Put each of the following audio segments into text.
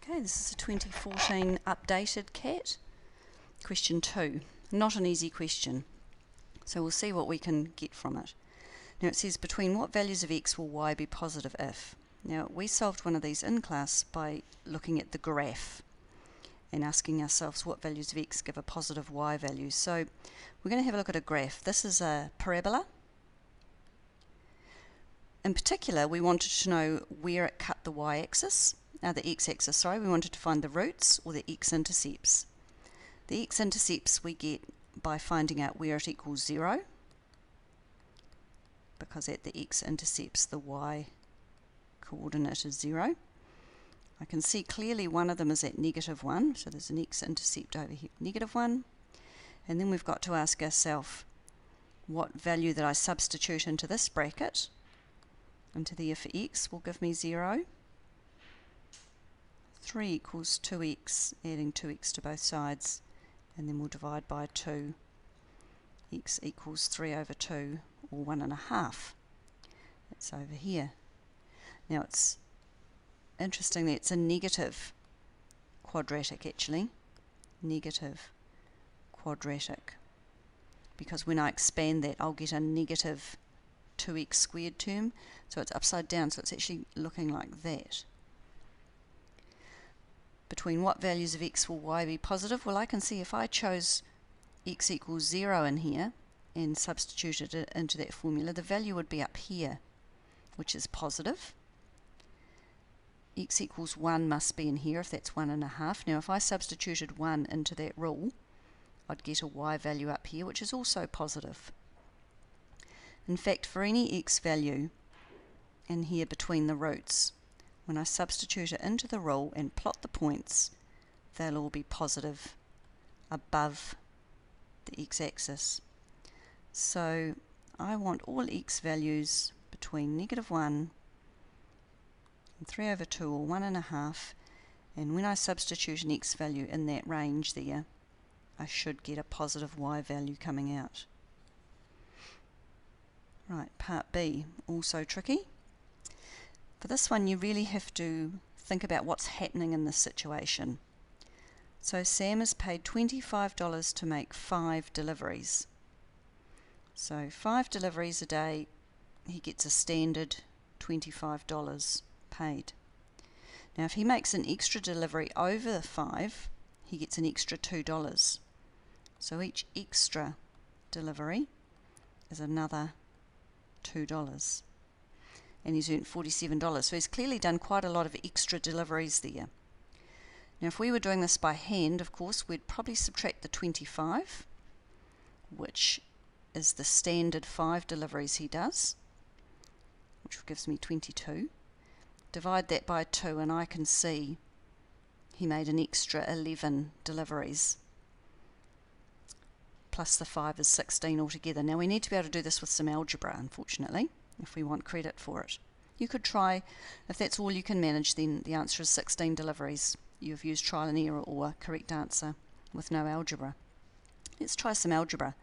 Okay, this is a 2014 updated CAT. Question 2. Not an easy question. So we'll see what we can get from it. Now it says, between what values of x will y be positive if? Now we solved one of these in class by looking at the graph and asking ourselves what values of x give a positive y value. So we're going to have a look at a graph. This is a parabola. In particular, we wanted to know where it cut the y-axis. The x-axis, sorry, we wanted to find the roots or the x-intercepts. The x-intercepts we get by finding out where it equals 0, because at the x-intercepts the y-coordinate is 0. I can see clearly one of them is at -1, so there's an x-intercept over here, -1. And then we've got to ask ourselves what value that I substitute into this bracket, into the if x, will give me 0. 3 equals 2x, adding 2x to both sides, and then we'll divide by 2. X equals 3 over 2, or 1.5. That's over here. Now it's interestingly, it's a negative quadratic actually. Negative quadratic. Because when I expand that, I'll get a negative 2x squared term. So it's upside down, so it's actually looking like that. Between what values of x will y be positive? Well, I can see if I chose x equals 0 in here and substituted it into that formula, the value would be up here, which is positive. X equals 1 must be in here if that's 1.5. Now if I substituted 1 into that rule, I'd get a y value up here, which is also positive. In fact, for any x value in here between the roots, when I substitute it into the rule and plot the points, they'll all be positive above the x-axis. So I want all x values between -1 and 3 over 2 or 1.5, and when I substitute an x value in that range there, I should get a positive y value coming out. Right, part B, also tricky. For this one, you really have to think about what's happening in this situation. So Sam is paid $25 to make 5 deliveries. So 5 deliveries a day, he gets a standard $25 paid. Now if he makes an extra delivery over the 5, he gets an extra $2. So each extra delivery is another $2. And he's earned $47. So he's clearly done quite a lot of extra deliveries there. Now if we were doing this by hand, of course, we'd probably subtract the 25, which is the standard 5 deliveries he does, which gives me 22. Divide that by 2 and I can see he made an extra 11 deliveries. Plus the 5 is 16 altogether. Now we need to be able to do this with some algebra, unfortunately, if we want credit for it. You could try, if that's all you can manage, then the answer is 16 deliveries. You've used trial and error or correct answer with no algebra. Let's try some algebra.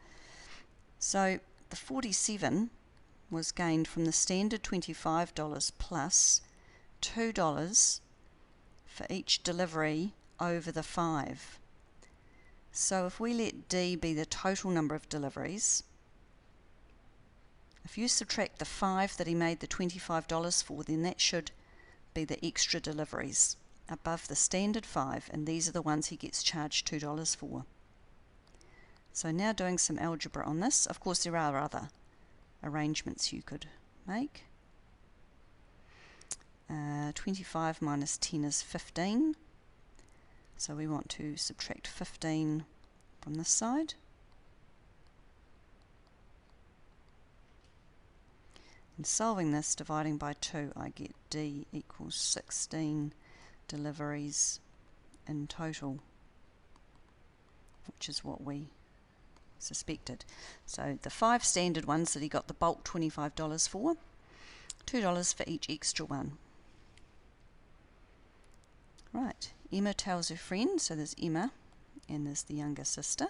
So the 47 was gained from the standard $25 plus $2 for each delivery over the 5. So if we let D be the total number of deliveries, if you subtract the 5 that he made the $25 for, then that should be the extra deliveries above the standard 5, and these are the ones he gets charged $2 for. So now doing some algebra on this. Of course there are other arrangements you could make. 25 minus 10 is 15. So we want to subtract 15 from this side. And solving this, dividing by 2, I get D equals 16 deliveries in total, which is what we suspected. So the 5 standard ones that he got the bulk $25 for, $2 for each extra one. Right, Emma tells her friend, so there's Emma and there's the younger sister.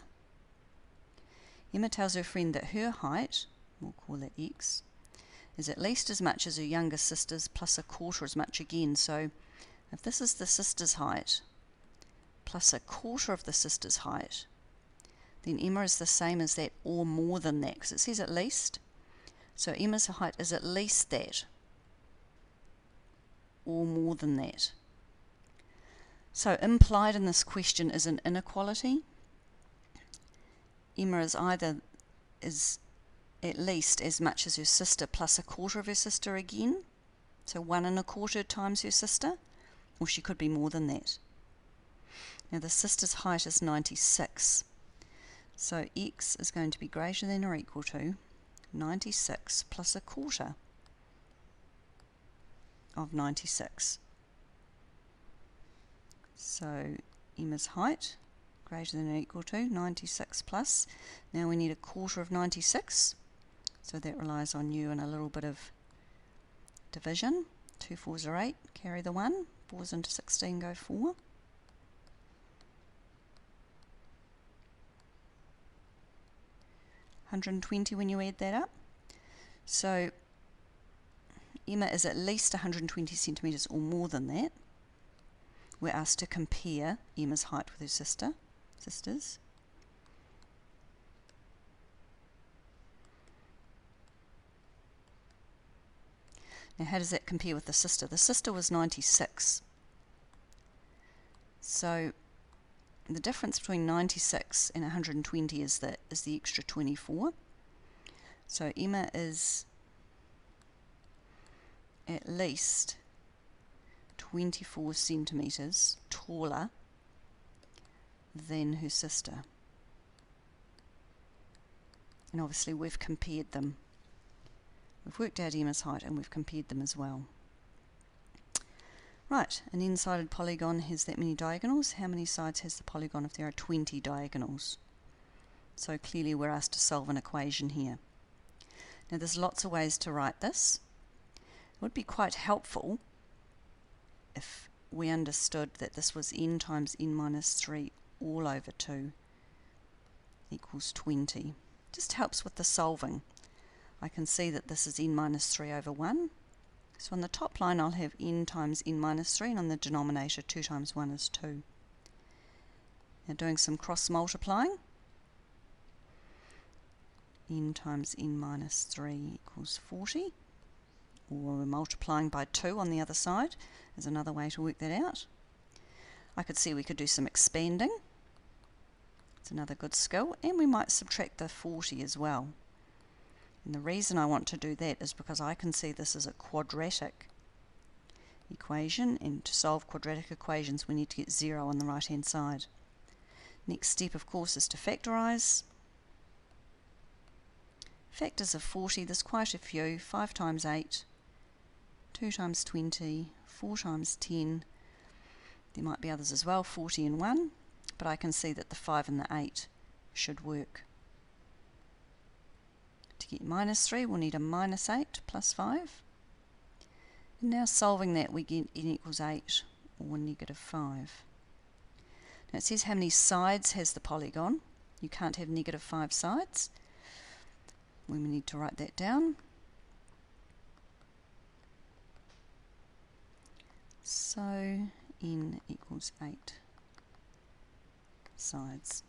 Emma tells her friend that her height, we'll call that x, is at least as much as her younger sister's plus a quarter as much again. So If this is the sister's height plus a quarter of the sister's height, then Emma is the same as that or more than that, because it says at least. So Emma's height is at least that or more than that. So implied in this question is an inequality. Emma is either at least as much as her sister plus a quarter of her sister again, so 1 1/4 times her sister, or she could be more than that. Now the sister's height is 96, so x is going to be greater than or equal to 96 plus a quarter of 96. So Emma's height greater than or equal to 96 plus, now we need a quarter of 96, so that relies on you and a little bit of division. 2 4s are 8, carry the 1, 4s into 16 go 4. $120 when you add that up. So Emma is at least 120 centimetres or more than that. We're asked to compare Emma's height with her sisters. Now how does that compare with the sister? The sister was 96. So the difference between 96 and 120 is the extra 24. So Emma is at least 24 centimetres taller than her sister. And obviously we've compared them. We've worked out Emma's height and we've compared them as well. Right, an n-sided polygon has that many diagonals. How many sides has the polygon if there are 20 diagonals? So clearly we're asked to solve an equation here. Now there's lots of ways to write this. It would be quite helpful if we understood that this was n times n minus 3 all over 2 equals 20. Just helps with the solving. I can see that this is n minus 3 over 1. So on the top line I'll have n times n minus 3, and on the denominator 2 times 1 is 2. Now doing some cross multiplying, n times n minus 3 equals 40, or we're multiplying by 2 on the other side is another way to work that out. I could see we could do some expanding. It's another good skill, and we might subtract the 40 as well. And the reason I want to do that is because I can see this as a quadratic equation, and to solve quadratic equations we need to get 0 on the right hand side. Next step of course is to factorise. Factors of 40, there's quite a few. 5 times 8, 2 times 20, 4 times 10, there might be others as well, 40 and 1, but I can see that the 5 and the 8 should work. To get minus 3 we'll need a minus 8 plus 5. And now solving that we get n equals 8 or negative 5. Now it says how many sides has the polygon. You can't have negative 5 sides. We need to write that down. So n equals 8 sides.